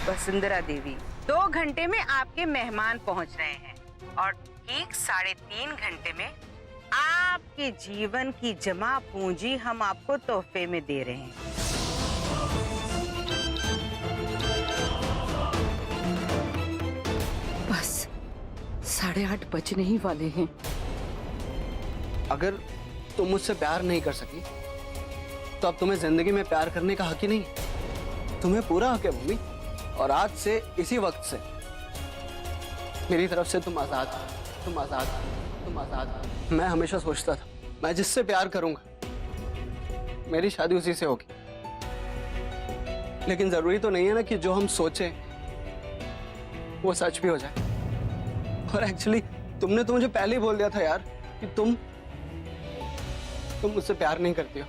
वसुंधरा देवी, 2 घंटे में आपके मेहमान पहुंच रहे हैं और ठीक 3.5 घंटे में आपके जीवन की जमा पूंजी हम आपको तोहफे में दे रहे हैं। बस 8:30 बजने ही वाले हैं। अगर तुम मुझसे प्यार नहीं कर सकी तो अब तुम्हें जिंदगी में प्यार करने का हक ही नहीं। तुम्हें पूरा हक है भूमि, और आज से इसी वक्त से मेरी तरफ से तुम आजाद, तुम आजाद, तुम आजाद। मैं हमेशा सोचता था मैं जिससे प्यार करूंगा मेरी शादी उसी से होगी, लेकिन जरूरी तो नहीं है ना कि जो हम सोचें वो सच भी हो जाए। और एक्चुअली तुमने तो मुझे पहले ही बोल दिया था यार कि तुम मुझसे प्यार नहीं करती हो।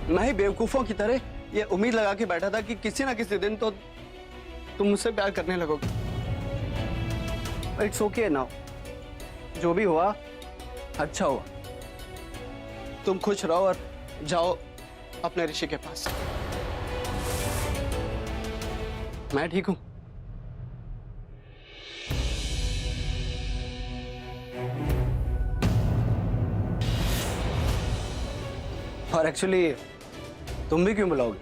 मैं ही बेवकूफों की तरह ये उम्मीद लगा के बैठा था कि किसी ना किसी दिन तो तुम मुझसे प्यार करने लगोगे। इट्स ओके नाउ, जो भी हुआ अच्छा हुआ। तुम खुश रहो और जाओ अपने ऋषि के पास। मैं ठीक हूं। और एक्चुअली तुम भी क्यों बुलाओगे,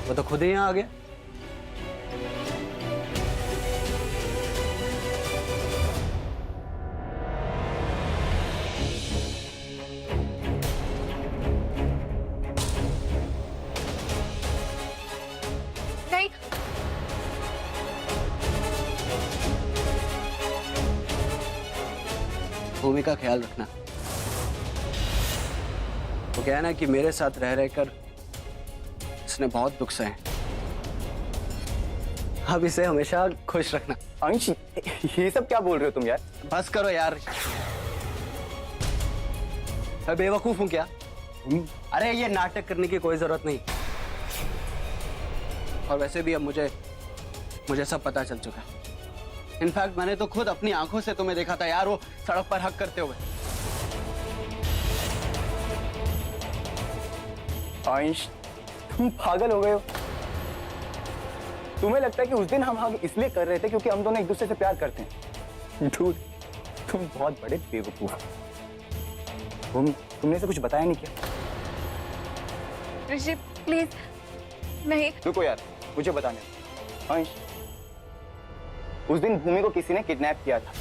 वो तो खुद ही यहां आ गया। नहीं, भूमि का ख्याल रखना। वो क्या है ना कि मेरे साथ रह रहकर इसने बहुत दुख सहे। अब इसे हमेशा खुश रखना। अंश, ये सब क्या बोल रहे हो तुम यार? बस करो यार, मैं बेवकूफ हूं क्या? अरे ये नाटक करने की कोई जरूरत नहीं। और वैसे भी अब मुझे सब पता चल चुका है। इनफैक्ट मैंने तो खुद अपनी आंखों से तुम्हें देखा था यार, वो सड़क पर हक करते हुए। अंश, तुम पागल हो गए हो। तुम्हें लगता है कि उस दिन हम इसलिए कर रहे थे क्योंकि हम दोनों एक दूसरे से प्यार करते हैं? धूत, तुम बहुत बड़े बेवकूफ हो। भूमि, तुमने इसे कुछ बताया नहीं क्या? ऋषि प्लीज नहीं। रुको यार, मुझे बताने दो। अंश, उस दिन भूमि को किसी ने किडनैप किया था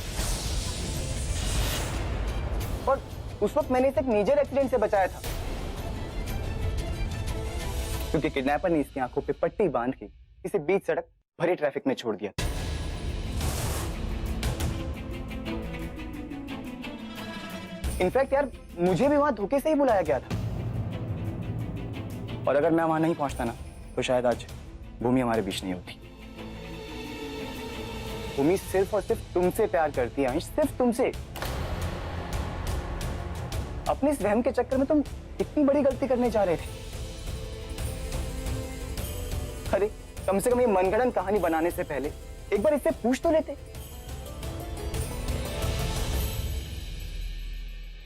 और उस वक्त मैंने इसे एक मेजर एक्सीडेंट से बचाया था, क्योंकि किडनैपर ने इसकी आंखों पे पट्टी बांध के इसे बीच सड़क भरी ट्रैफिक में छोड़ दिया। इनफैक्ट यार, मुझे भी वहां धोखे से ही बुलाया गया था, और अगर मैं वहां नहीं पहुंचता ना तो शायद आज भूमि हमारे बीच नहीं होती। भूमि सिर्फ और सिर्फ तुमसे प्यार करती है अंश, सिर्फ तुमसे। अपने इस वहम के चक्कर में तुम इतनी बड़ी गलती करने जा रहे थे। अरे कम से कम ये मनगढ़ंत कहानी बनाने से पहले एक बार इससे पूछ तो लेते।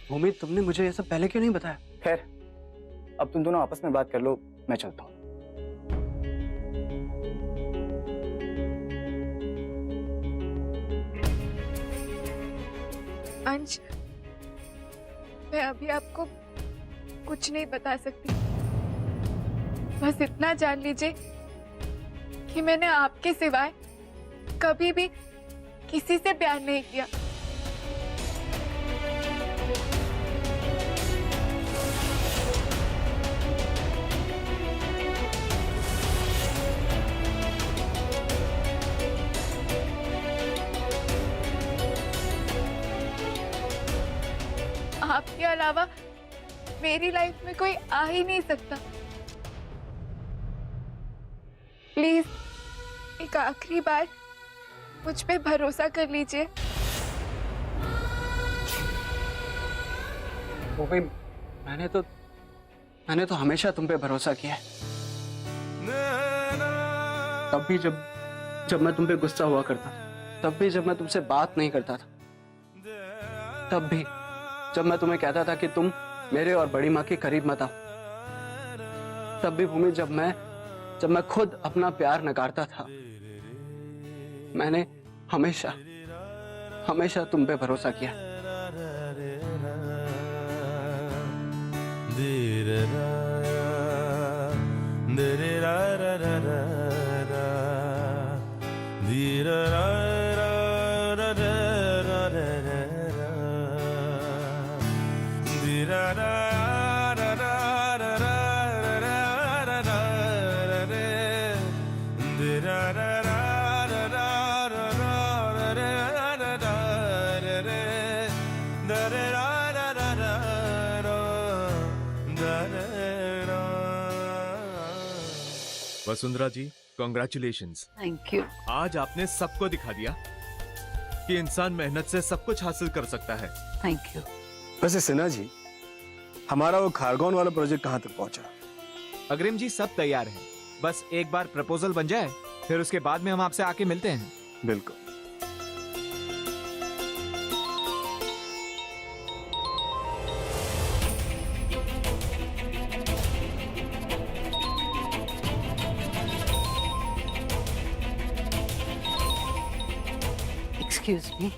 भूमि, तुमने मुझे ये सब पहले क्यों नहीं बताया? खैर, अब तुम दोनों आपस में बात कर लो, मैं चलता हूं। अंश, मैं अभी आपको कुछ नहीं बता सकती। बस इतना जान लीजिए कि मैंने आपके सिवाय कभी भी किसी से प्यार नहीं किया। आपके अलावा मेरी लाइफ में कोई आ ही नहीं सकता। प्लीज एक आखिरी बार मुझ पे भरोसा कर लीजिए। भूमि, मैंने तो हमेशा तुम पे भरोसा किया है। तब भी जब मैं तुम पे गुस्सा हुआ करता था, तब भी जब मैं तुमसे बात नहीं करता था, तब भी जब मैं तुम्हें कहता था कि तुम मेरे और बड़ी माँ के करीब मत आओ, तब भी भूमि जब जब मैं खुद अपना प्यार नकारता था, मैंने हमेशा हमेशा तुम पे भरोसा किया। वसुंधरा जी, कॉन्ग्रेचुलेशंस। Thank you. आज आपने सबको दिखा दिया कि इंसान मेहनत से सब कुछ हासिल कर सकता है। Thank you. वैसे सिन्हा जी, हमारा वो खारगोन वाला प्रोजेक्ट कहाँ तक पहुंचा? अग्रिम जी सब तैयार है, बस एक बार प्रपोजल बन जाए, फिर उसके बाद में हम आपसे आके मिलते हैं। बिल्कुल। Excuse me.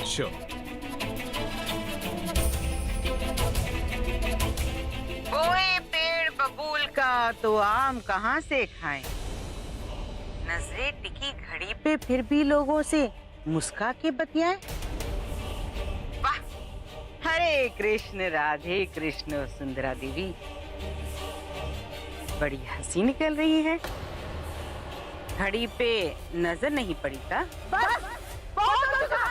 श्योर। बोए पेड़ बबूल का तो आम कहाँ से खाएं? नजरें टिकी घड़ी पे फिर भी लोगों से मुस्का के बतियाएं। वाह! हरे कृष्ण राधे कृष्ण सुंदरा देवी, बड़ी हंसी निकल रही है। घड़ी पे नजर नहीं पड़ी का? बस बहुत हो चुका।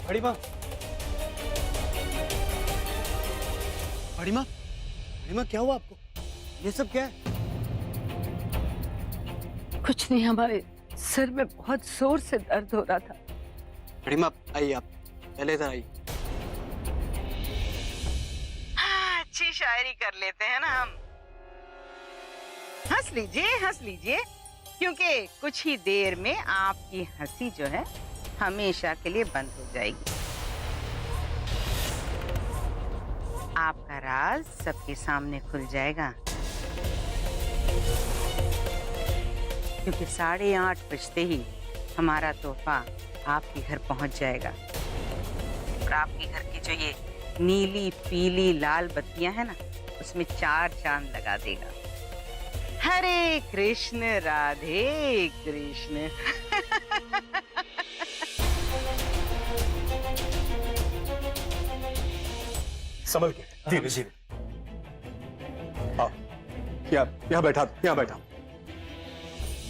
बड़ी माँ, बड़ी माँ, बड़ी माँ, क्या हुआ आपको? ये सब क्या है? कुछ नहीं, हमारे सर में बहुत जोर से दर्द हो रहा था। बड़ी माँ, आइए आप, पहले इधर आइए। अच्छी शायरी कर लेते हैं ना हम। हंस लीजिए, क्योंकि कुछ ही देर में आपकी हंसी जो है हमेशा के लिए बंद हो जाएगी। आपका राज सबके सामने खुल जाएगा, क्योंकि 8:30 बजते ही हमारा तोहफा आपके घर पहुंच जाएगा और आपके घर की जो ये नीली पीली लाल बत्तियां हैं ना, उसमें 4 चांद लगा देगा। हरे कृष्ण राधे कृष्ण। संभल के, धीरे धीरे। आओ, यहाँ बैठा, यहाँ बैठा।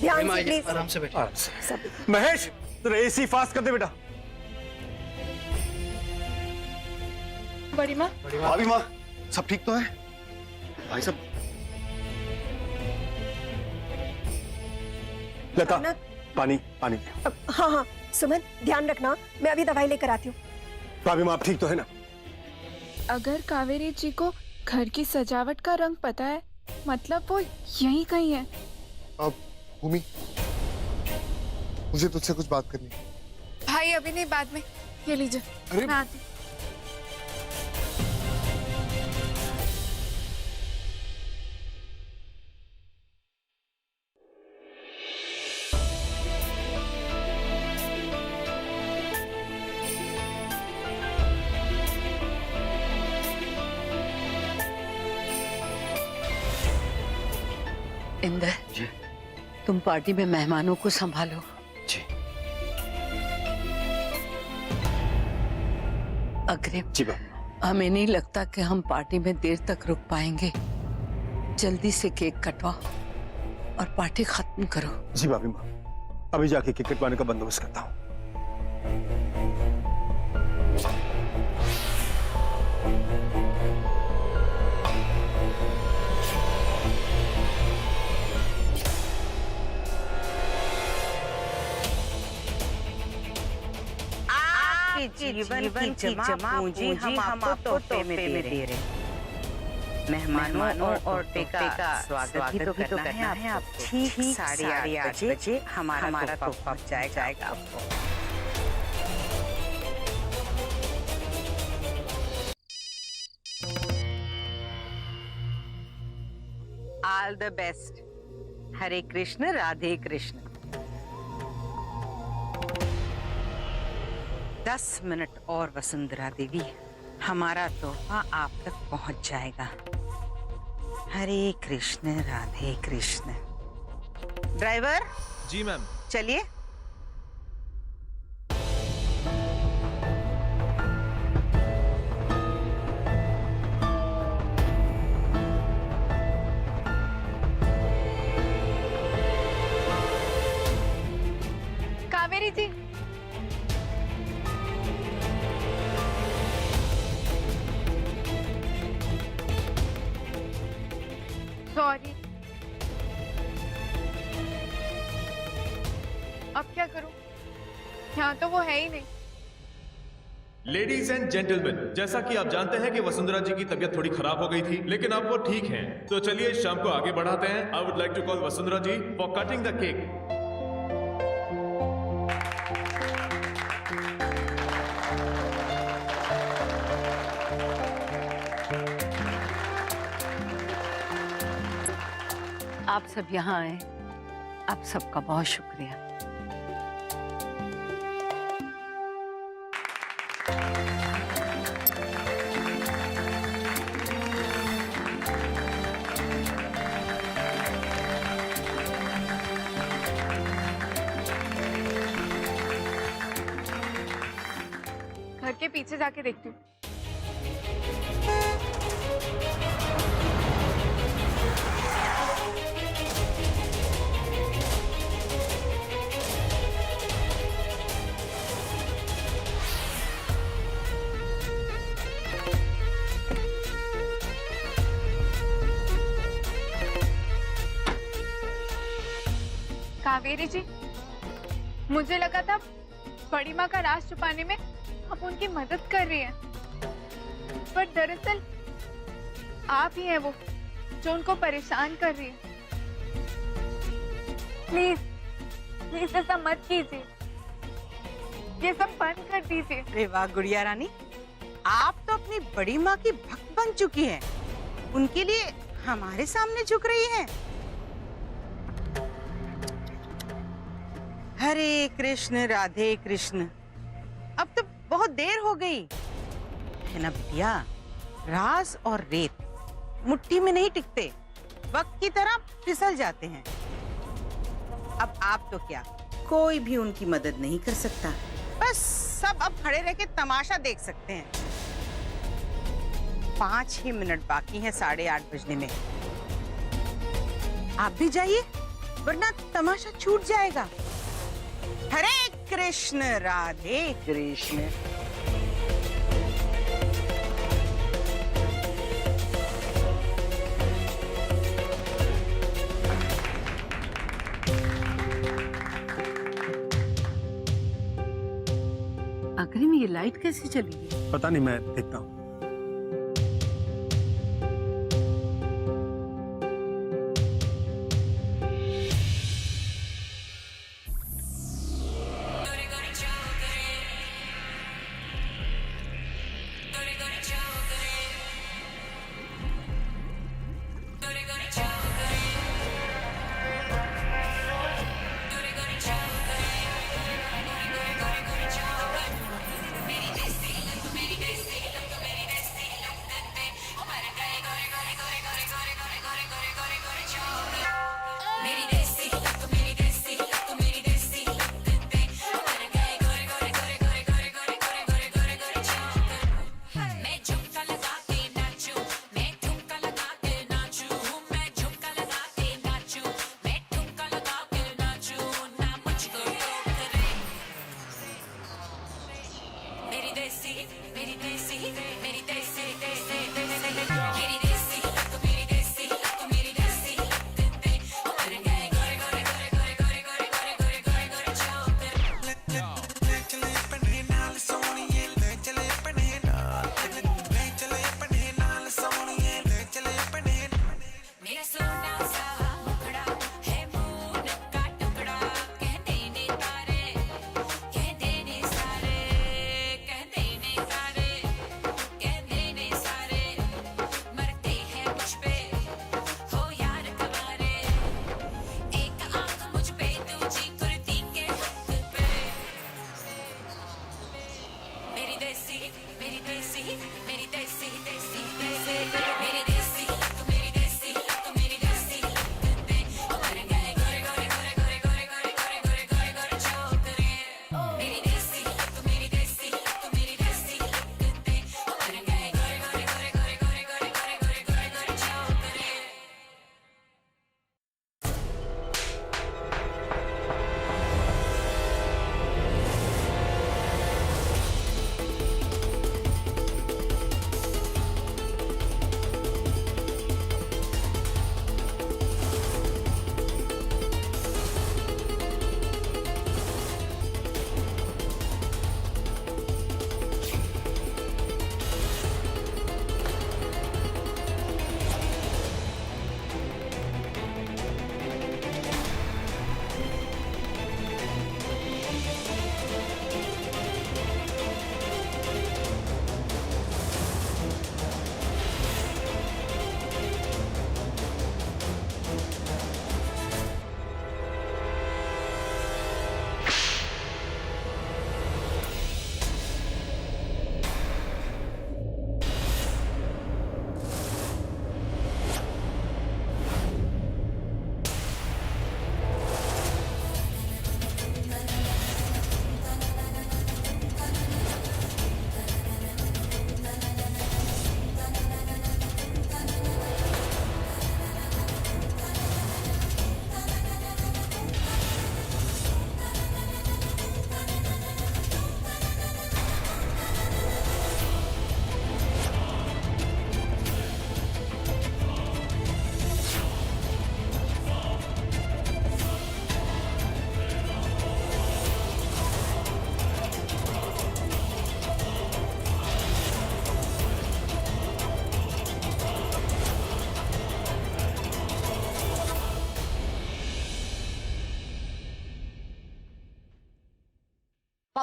बड़ी माँ, आइए, आराम से बैठिए। आराम से। महेश, तेरा एसी फास्ट कर दे बेटा। बड़ी माँ, भाभी माँ, सब ठीक तो है? भाई साहब, लता, पानी पानी। हाँ हाँ सुमन, ध्यान रखना, मैं अभी दवाई लेकर आती हूँ। भाभी माँ, आप ठीक तो है ना? अगर कावेरी जी को घर की सजावट का रंग पता है, मतलब वो यहीं कहीं है। अब भूमि, मुझे तुझसे कुछ बात करनी है। भाई अभी नहीं, बाद में। ये लीजिए। अरे मैं आती हूँ। इंदर जी। तुम पार्टी में मेहमानों को संभालो। जी। अग्रिम जी भाभी। हमें नहीं लगता कि हम पार्टी में देर तक रुक पाएंगे। जल्दी से केक कटवाओ और पार्टी खत्म करो। जी भाभी माँ, अभी जाके केक कटवाने का बंदोबस्त करता हूँ। जीवन की जमा पूंजी हम आपको तोहफे में दे रहे हैं। मेहमानों और टेका का स्वागत भी तो करना है आपको। ठीक 8:30 बजे हमारा तोहफा जाएगा आपको। All the best. Hare Krishna Radhe Krishna. 10 minute और वसुंधरा देवी, हमारा तोहफा आप तक पहुंच जाएगा। हरे कृष्ण राधे कृष्ण। ड्राइवर जी मैम। चलिए। कावेरी जी, सॉरी। अब क्या करूं? यहाँ तो वो है ही नहीं। लेडीज एंड जेंटलमैन, जैसा कि आप जानते हैं कि वसुंधरा जी की तबीयत थोड़ी खराब हो गई थी, लेकिन अब वो ठीक हैं। तो चलिए इस शाम को आगे बढ़ाते हैं। I would like to call Vasundhara ji for cutting the cake. आप सब यहाँ आए, आप सबका बहुत शुक्रिया। घर के पीछे जाके देखती हूँ। कावेरी जी, मुझे लगा था बड़ी माँ का राज छुपाने में आप उनकी मदद कर रही हैं, पर दरअसल आप ही हैं वो जो उनको परेशान कर रही है। प्लीज प्लीज ऐसा मत कीजिए, ये सब बंद कर दीजिए। अरे वाह गुड़िया रानी, आप तो अपनी बड़ी माँ की भक्त बन चुकी हैं। उनके लिए हमारे सामने झुक रही हैं। हरे कृष्ण राधे कृष्ण। अब तो बहुत देर हो गई है ना बिटिया। राज और रेत मुट्ठी में नहीं टिकते, वक्त की तरह फिसल जाते हैं। अब आप तो क्या, कोई भी उनकी मदद नहीं कर सकता। बस सब अब खड़े रह के तमाशा देख सकते हैं। 5 ही मिनट बाकी हैं 8:30 बजने में। आप भी जाइए, वरना तमाशा छूट जाएगा। हरे कृष्ण राधे कृष्ण। आखिर में ये लाइट कैसे चली गई? पता नहीं, मैं देखता हूँ।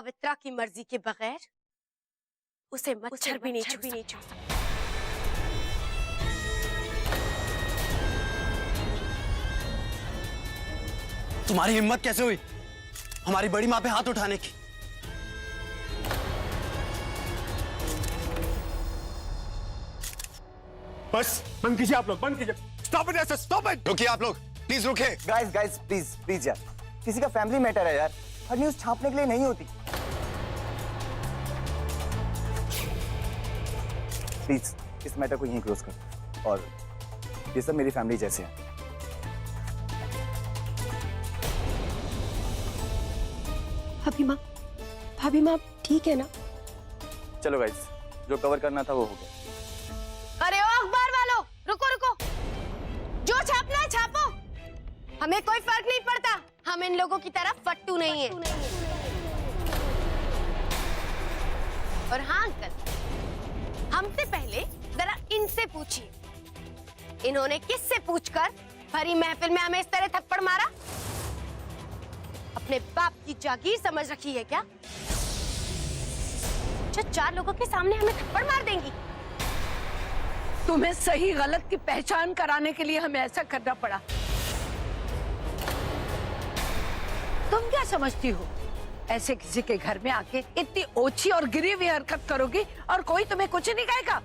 पवित्रा की मर्जी के बगैर उसे मच्छर भी नहीं छू सकता। तुम्हारी हिम्मत कैसे हुई हमारी बड़ी माँ पे हाथ उठाने की? बस बंद कीजिए आप लोग, बंद कीजिए। स्टॉप इट ऐसे, स्टॉप इट। रुकिए आप लोग, प्लीज रुकिए। गाइस गाइस प्लीज प्लीज यार, किसी का फैमिली मैटर है यार, हर न्यूज छापने के लिए नहीं होती। प्लीज इस मैटर को यहीं क्लोज कर, और ये सब मेरी फैमिली जैसे है। भाभी माँ ठीक है ना? चलो गाइस, जो कवर करना था वो हो गया। अरे ओ अखबार वालों, रुको रुको, जो छापना है छापो, हमें कोई फर्क नहीं पड़ता, हम इन लोगों की तरह फट्टू नहीं है। और हाँ अंकल, हमसे पहले जरा इनसे पूछिए, इन्होंने किससे पूछकर भरी महफिल में हमें इस तरह थप्पड़ मारा? अपने बाप की जागीर समझ रखी है क्या, जो 4 लोगों के सामने हमें थप्पड़ मार देंगी? तुम्हें सही गलत की पहचान कराने के लिए हमें ऐसा करना पड़ा। तुम क्या समझती हो, ऐसे किसी के घर में आके इतनी ओछी और गिरी हुई हरकत करोगी और कोई तुम्हें कुछ नहीं कहेगा?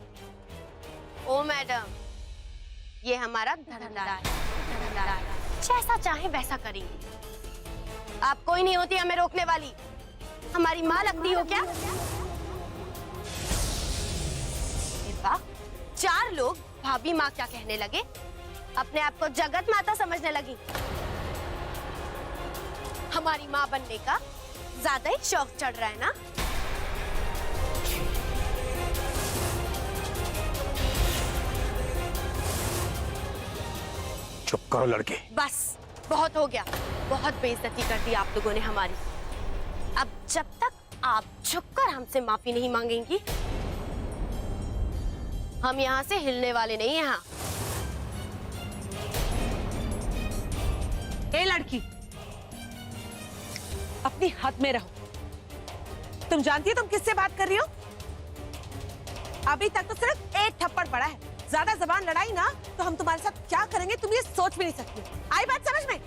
ओ मैडम, ये हमारा धंधा है, जैसा चाहे वैसा करेंगे। आप कोई नहीं होती हमें रोकने वाली, हमारी माँ लगती हो क्या? वाह, 4 लोग भाभी माँ क्या कहने लगे, अपने आप को जगत माता समझने लगी। हमारी माँ बनने का ज्यादा ही शौक चढ़ रहा है ना? चुप करो लड़के। बस बहुत हो गया, बहुत बेइज्जती कर दी आप लोगों ने हमारी। अब जब तक आप झुककर हमसे माफी नहीं मांगेंगी, हम यहाँ से हिलने वाले नहीं। यहाँ ए लड़की, अपनी हद में रहो। तुम जानती हो तुम किससे बात कर रही हो? अभी तक तो सिर्फ एक थप्पड़ पड़ा है, ज्यादा जबान लड़ाई ना तो हम तुम्हारे साथ क्या करेंगे तुम ये सोच भी नहीं सकती। आई बात समझ में?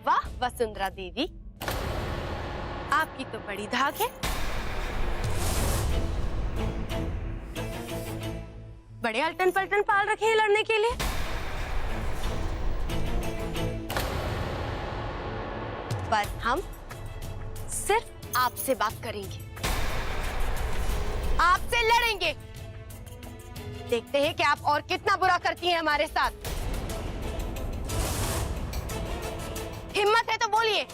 वाह वसुंधरा दीदी, आपकी तो बड़ी धाक है। बड़े अल्टन पल्टन पाल रखे हैं लड़ने के लिए। पर हम सिर्फ आपसे बात करेंगे, आपसे लड़ेंगे। देखते हैं कि आप और कितना बुरा करती हैं हमारे साथ। हिम्मत है तो बोलिए,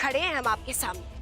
खड़े हैं हम आपके सामने।